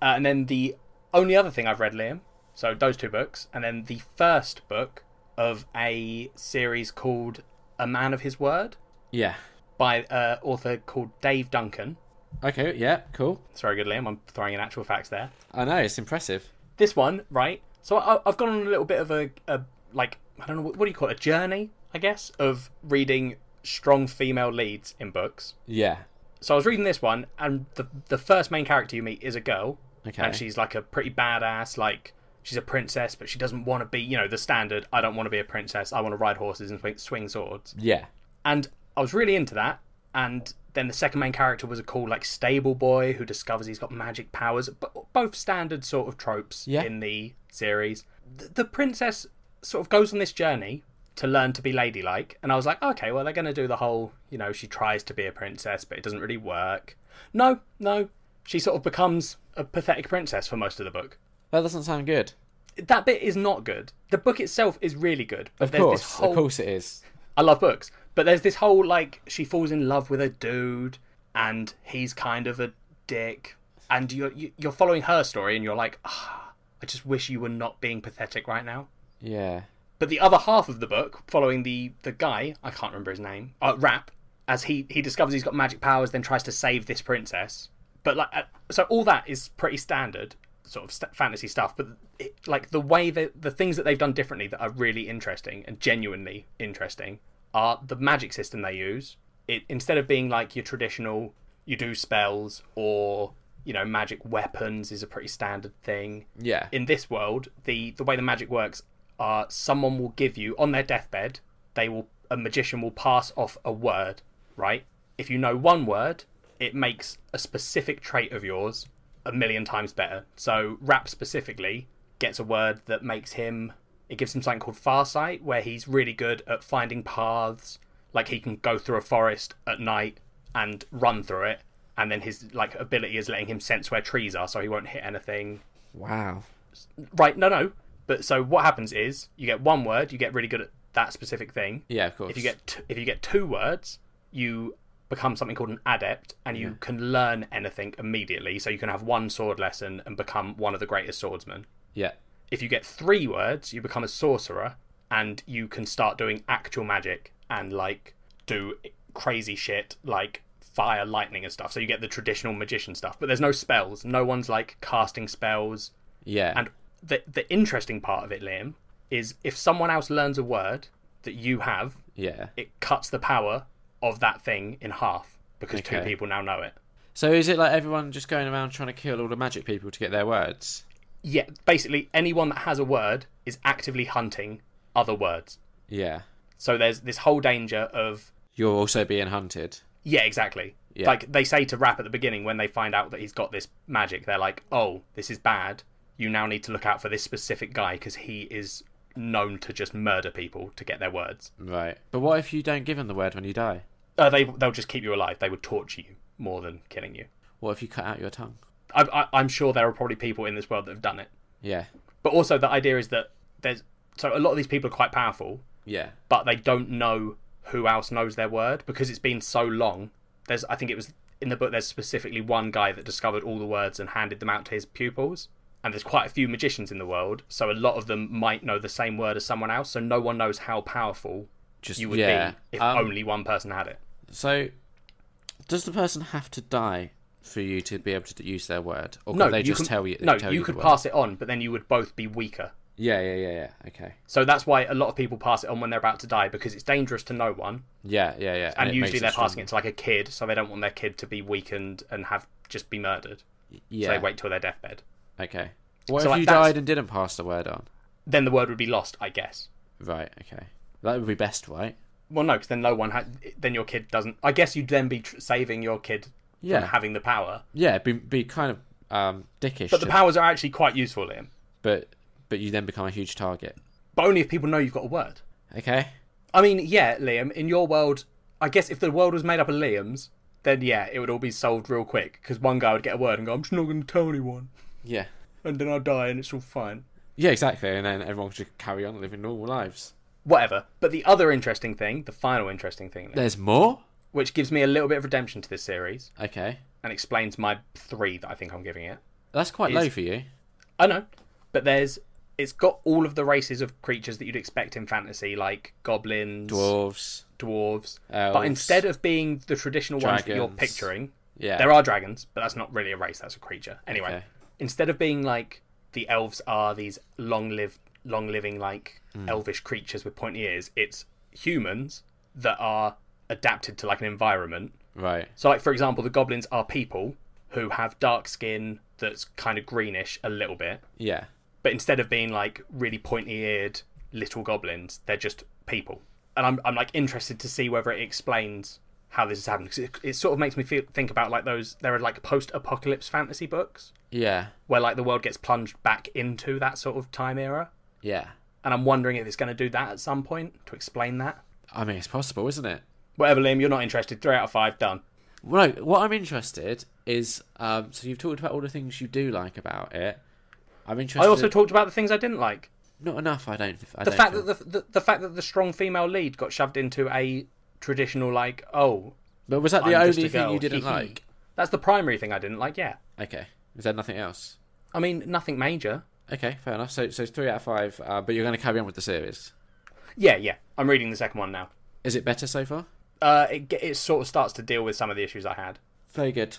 And then the only other thing I've read, Liam, so those 2 books, and then the first book of a series called A Man of His Word. Yeah. By an author called Dave Duncan. Okay, yeah, cool. It's very good, Liam. I'm throwing in actual facts there. I know, it's impressive. This one, right? So I've gone on a little bit of a like, I don't know, what do you call it? A journey, I guess, of reading strong female leads in books. Yeah. So I was reading this one, and the first main character you meet is a girl. Okay. And she's like a pretty badass, like, she's a princess, but she doesn't want to be, you know, the standard, I don't want to be a princess, I want to ride horses and swing swords. Yeah. And I was really into that, and then the second main character was a cool, like, stable boy who discovers he's got magic powers, but both standard sort of tropes in the series. The princess sort of goes on this journey to learn to be ladylike, and I was like, okay, well, they're going to do the whole, you know, she tries to be a princess, but it doesn't really work. No, she sort of becomes a pathetic princess for most of the book. That doesn't sound good. That bit is not good. The book itself is really good. But of course it is. I love books. But there's this whole, like, she falls in love with a dude, and he's kind of a dick, and you're following her story, and you're like, I just wish you were not being pathetic right now. Yeah. But the other half of the book, following the guy, I can't remember his name, Rap, as he discovers he's got magic powers, then tries to save this princess. But, like, so all that is pretty standard sort of fantasy stuff, but like the way that the things that they've done differently that are really interesting and genuinely interesting are the magic system they use. It, instead of being like your traditional, you do spells or, you know, magic weapons is a pretty standard thing. Yeah. In this world, the way the magic works are someone will give you, on their deathbed, a magician will pass off a word, right? If you know one word, it makes a specific trait of yours 1,000,000 times better. So Rap specifically gets a word that makes him, it gives him something called Farsight, where he's really good at finding paths. Like, he can go through a forest at night and run through it, and then his, like, ability is letting him sense where trees are, so he won't hit anything. Wow. Right, no. But so what happens is, you get one word, you get really good at that specific thing. Yeah, of course. If you get 2 words, you become something called an adept, and you can learn anything immediately. So you can have 1 sword lesson and become one of the greatest swordsmen. Yeah. If you get 3 words, you become a sorcerer, and you can start doing actual magic and, like, do crazy shit like fire, lightning and stuff. So you get the traditional magician stuff, but there's no spells. No one's, like, casting spells. Yeah. And the interesting part of it, Liam, is if someone else learns a word that you have, it cuts the power of that thing in half, because 2 people now know it. So is it like everyone just going around trying to kill all the magic people to get their words? Yeah, basically anyone that has a word is actively hunting other words. Yeah. So there's this whole danger of... You're also being hunted. Yeah, exactly. Yeah. Like, they say to Rap at the beginning, when they find out that he's got this magic, they're like, oh, this is bad. You now need to look out for this specific guy, because he is known to just murder people to get their words. Right. But what if you don't give them the word when you die? They'll just keep you alive. They would torture you more than killing you. What if you cut out your tongue? I'm sure there are probably people in this world that have done it. Yeah. But also the idea is that so a lot of these people are quite powerful. Yeah. But they don't know who else knows their word, because it's been so long. I think it was in the book, there's specifically one guy that discovered all the words and handed them out to his pupils. And there's quite a few magicians in the world, so a lot of them might know the same word as someone else, so no one knows how powerful you would be if only one person had it. So, does the person have to die for you to be able to use their word? Or can they just tell you? No, you could pass it on, but then you would both be weaker. Yeah. Okay. So that's why a lot of people pass it on when they're about to die, because it's dangerous to no one. Yeah. And usually they're passing it to, like, a kid, so they don't want their kid to be weakened and just be murdered. Yeah. So they wait till their deathbed. Okay. What if you died and didn't pass the word on? Then the word would be lost, I guess. Right, okay. That would be best, right? Well, no, because then then your kid doesn't... I guess you'd then be saving your kid from having the power. Yeah, be kind of dickish. But the powers are actually quite useful, Liam. But you then become a huge target. But only if people know you've got a word. Okay. I mean, yeah, Liam, in your world, I guess if the world was made up of Liams, then yeah, it would all be solved real quick, because one guy would get a word and go, I'm just not going to tell anyone. Yeah. And then I'll die and it's all fine. Yeah, exactly, and then everyone should carry on living normal lives. Whatever. But the other interesting thing, the final interesting thing... There's more? Which gives me a little bit of redemption to this series. Okay. And explains my 3 that I think I'm giving it. That's quite low for you. I know, but it's got all of the races of creatures that you'd expect in fantasy, like goblins, dwarves, elves. But instead of being the traditional ones that you're picturing, there are dragons, but that's not really a race, that's a creature. Anyway, instead of being like the elves are these long-living like elvish creatures with pointy ears, it's humans that are adapted to like an environment. Right. So like, for example, the goblins are people who have dark skin that's kind of greenish a little bit. Yeah. But instead of being like really pointy-eared little goblins, they're just people. And I'm like interested to see whether it explains how this is happening, because it sort of makes me think about like there are like post-apocalypse fantasy books. Yeah. Where like the world gets plunged back into that sort of time era. Yeah. And I'm wondering if it's going to do that at some point to explain that. I mean, it's possible, isn't it? Whatever, Liam, you're not interested. 3 out of 5, done. Well, no, what I'm interested is, so you've talked about all the things you do like about it. I'm interested. I also talked about the things I didn't like. Not enough, I don't. The fact that the strong female lead got shoved into a traditional like, oh. But was that the only thing you didn't like? That's the primary thing I didn't like. Yeah. Okay. Is there nothing else? I mean, nothing major. Okay, fair enough. So 3 out of 5. But you're going to carry on with the series. Yeah. I'm reading the second one now. Is it better so far? It sort of starts to deal with some of the issues I had. Very good.